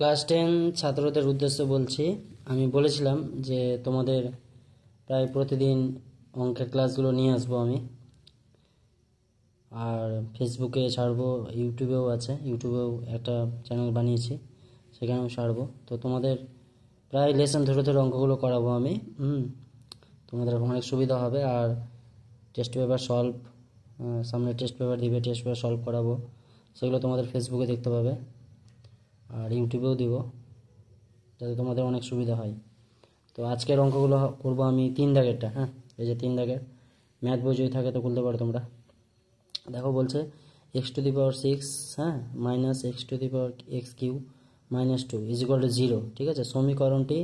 Class 10 ছাত্রদের উদ্দেশ্যে বলছি। আমি বলেছিলাম যে তোমাদের প্রায় প্রতিদিন অঙ্কের ক্লাসগুলো নিয়ে আসবো আমি, আর ফেসবুকে ছাড়বো, ইউটিউবেও আছে, ইউটিউবেও একটা চ্যানেল বানিয়েছি, সেখানেও ছাড়বো। তো তোমাদের প্রায় লেসন ধরে ধরে অঙ্কগুলো করাবো আমি। তোমাদের অনেক সুবিধা হবে। আর টেস্ট পেপার সলভ, সামনে টেস্ট পেপার দিবে, টেস্ট পেপার সলভ করাবো, সেগুলো তোমাদের ফেসবুকে দেখতে পাবে, আর ইউটিউবেও দিব, যাতে তোমাদের অনেক সুবিধা হয়। তো আজকের অঙ্কগুলো করবো আমি 3 দাগেরটা। এই যে 3 দাগের ম্যাথ বই যদি থাকে তো খুলতে পারো তোমরা। দেখো বলছে x⁶ মাইনাস x⁴ -2 = 0। ঠিক আছে, সমীকরণটি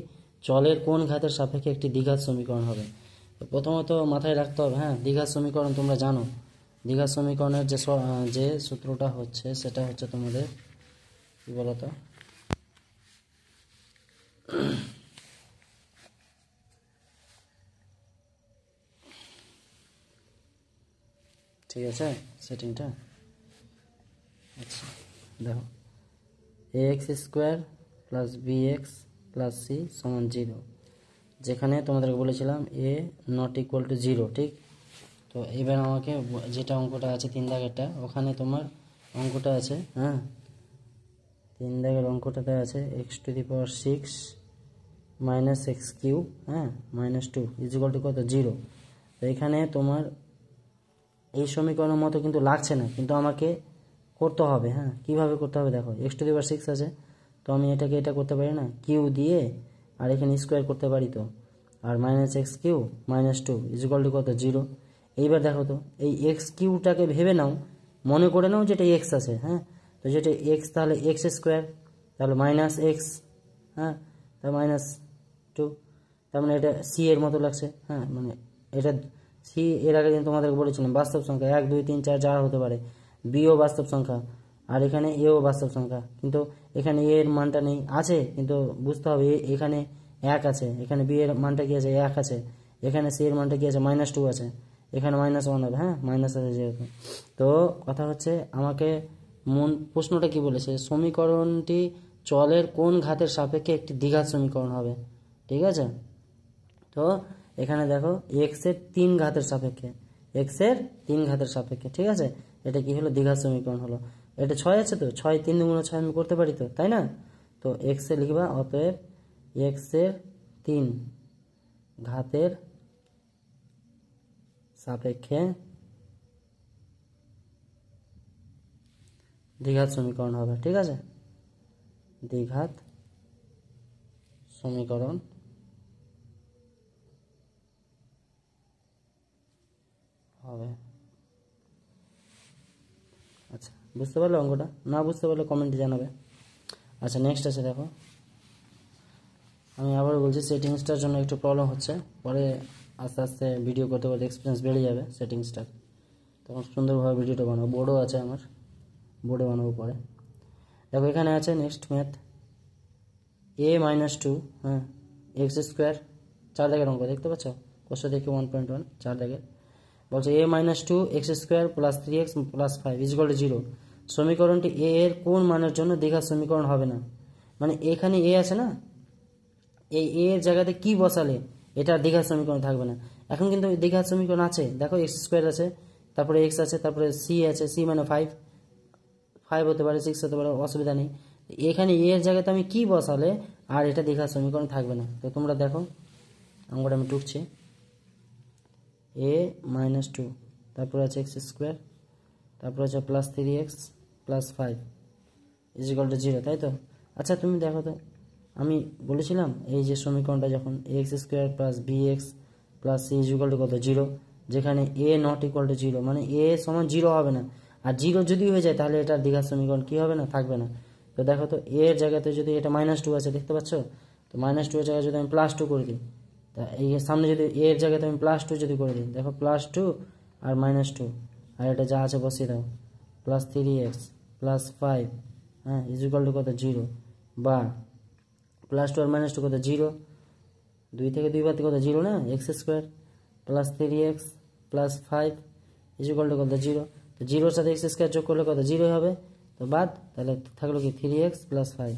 চলের কোন ঘাতের সাপেক্ষে একটি দ্বিঘাত সমীকরণ হবে। তো প্রথমত মাথায় রাখতে হবে, দ্বিঘাত সমীকরণ তোমরা জানো। দ্বিঘাত সমীকরণের যে সূত্রটা হচ্ছে সেটা হচ্ছে তোমাদের কি বলতো, ঠিক আছে সেটিংটা। আচ্ছা দেখো, ax² + bx + c = 0, যেখানে তোমাদেরকে বলেছিলাম a ≠ 0। ঠিক, তো এবার আমাকে যেটা অঙ্কটা আছে 3 দাগেরটা, ওখানে তোমার অঙ্কটা আছে 3 দাগের অঙ্কটাতে আছে x⁶ - x³ -2 = কত, 0। তো এখানে তোমার এই সমীকরণের মতো কিন্তু লাগছে না, কিন্তু আমাকে করতে হবে। কিভাবে করতে হবে দেখো, x⁶ আছে, তো আমি এটাকে এটা করতে পারি না, কিউ দিয়ে, আর এখানে স্কোয়ার করতে পারি তো, আর -x³ -2 = কত, 0। এইবার দেখো তো, এই x³ ভেবে নাও, মনে করে নাও যেটা x আছে। তো যেটা x, তাহলে x², তাহলে -x, তাহলে -2, তার মানে এটা c এর মতো লাগছে। মানে এটা সি, এর আগে দিন তোমাদেরকে বলেছিলাম বাস্তব সংখ্যা 1 2 3 4 যা হতে পারে, বিও বাস্তব সংখ্যা, আর এখানে এও বাস্তব সংখ্যা, কিন্তু এখানে এর মানটা নেই, আছে কিন্তু বুঝতে হবে এখানে 1 আছে, এখানে বি এর মানটা কি আছে, 1 আছে, এখানে সি এর মানটা কি আছে, -2 আছে, এখানে -1 হবে, মাইনাস আছে যেহেতু। তো কথা হচ্ছে, আমাকে প্রশ্নটা কি বলেছে, সমীকরণটি চলের কোন ঘাতের সাপেক্ষে একটি দ্বিঘাত সমীকরণ হবে। ঠিক আছে, তো এখানে দেখো x এর 3 ঘাতের সাপেক্ষে, ঠিক আছে, এটা কি হলো, দ্বিঘাত সমীকরণ হলো। এটা 6 আছে, তো 6 3 × 6 আমি করতে পারি তো, তাই না। তো x এ লিখবা, অতএব x এর 3 ঘাতের সাপেক্ষে দ্বিঘাত সমীকরণ হবে। ঠিক আছে, দ্বিঘাত সমীকরণ হবে। আচ্ছা, বুঝতে পারলে অঙ্কটা? না বুঝতে পারলে কমেন্টে জানাবে। আচ্ছা, নেক্সট আছে দেখো, আমি আবার বলছি, সেটিংসটার জন্য একটু প্রবলেম হচ্ছে, পরে আস্তে আস্তে ভিডিও করতে করতে এক্সপিরিয়েন্স বেড়ে যাবে সেটিংসটার, তখন সুন্দরভাবে ভিডিওটা বানাবো। বোর্ডও আছে আমার, বোর্ডে বানাবো পরে। দেখো এখানে আছে নেক্সট ম্যাথ, a -2 x², 4 দাগের অঙ্ক দেখতে পাচ্ছ, কোশ্চেন দেখে 1.1, 4 দাগের বলছে a -2 x² + 3x + 5 = 0। সমীকরণটি a এর কোন মানের জন্য দ্বিঘাত সমীকরণ হবে না। মানে এখানে a আছে না, এই a এর জায়গাতে কি বসালে এটা দ্বিঘাত সমীকরণ থাকবে না। এখন কিন্তু দ্বিঘাত সমীকরণ আছে, দেখো x² আছে, তারপরে x আছে, তারপরে c আছে, c মানে 5 হতে পারে, 6 হতে পারে, অসুবিধা নেই। এখানে a এর জায়গাতে আমি কি বসালে আর এটা দ্বিঘাত সমীকরণ থাকবে না। তো তোমরা দেখো অঙ্কটা আমি টুকছি, a -2, তারপরে আছে x², তারপরে আছে +3x + 5 = 0, তাই তো। আচ্ছা তুমি দেখো তো, আমি বলেছিলাম এই যে সমীকরণটা যখন x² + bx + c = কত, 0, যেখানে a ≠ 0, মানে a সমান 0 হবে না, আর 0 যদি হয়ে যায় তাহলে এটা দ্বিঘাত সমীকরণ কি হবে না, থাকবে না। তো দেখো তো, a এর জায়গাতে যদি এটা -2 আছে, দেখতে পাচ্ছ, তো -2 এর জায়গায় যদি আমি +2 করে দিই, তা এই সামনে যদি a এর জায়গাতে আমি +2 যদি করে দিই, দেখো +2 আর -2, আর এটা যা আছে বসিয়ে দাও, +3x + 5 = কত, 0, বা +2 আর -2 কত, 0, 2 থেকে 2 বাদ কত, 0 না, x² + 3x + 5 = কত, 0। তো 0 এর সাথে x² যোগ করলে কত, 0 হবে, তো বাদ, তাহলে থাকলো কি 3x + 5,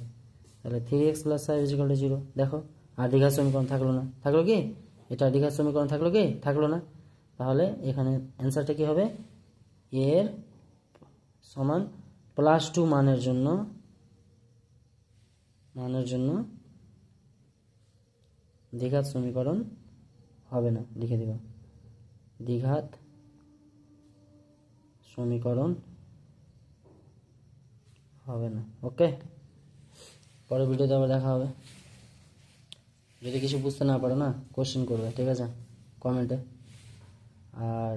তাহলে 3x + 5 = 0। দেখো আর দ্বিঘাত সমীকরণ থাকলো না, থাকলো কি? এটা দ্বিঘাত সমীকরণ থাকলো কি? থাকলো না। তাহলে এখানে অ্যান্সারটা কি হবে? এর সমান +2 মানের জন্য দ্বিঘাত সমীকরণ হবে না, লিখে দিবা দ্বিঘাত সমীকরণ হবে না। ওকে, পরের ভিডিওতে আবার দেখা হবে। যদি কিছু বুঝতে না পারো না, কোশ্চেন করবে, ঠিক আছে, কমেন্টে। আর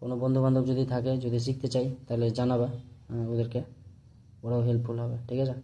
কোনো বন্ধু বান্ধব যদি থাকে, যদি শিখতে চাই, তাহলে জানাবা ওদেরকে, ওরাও হেল্পফুল হবে, ঠিক আছে।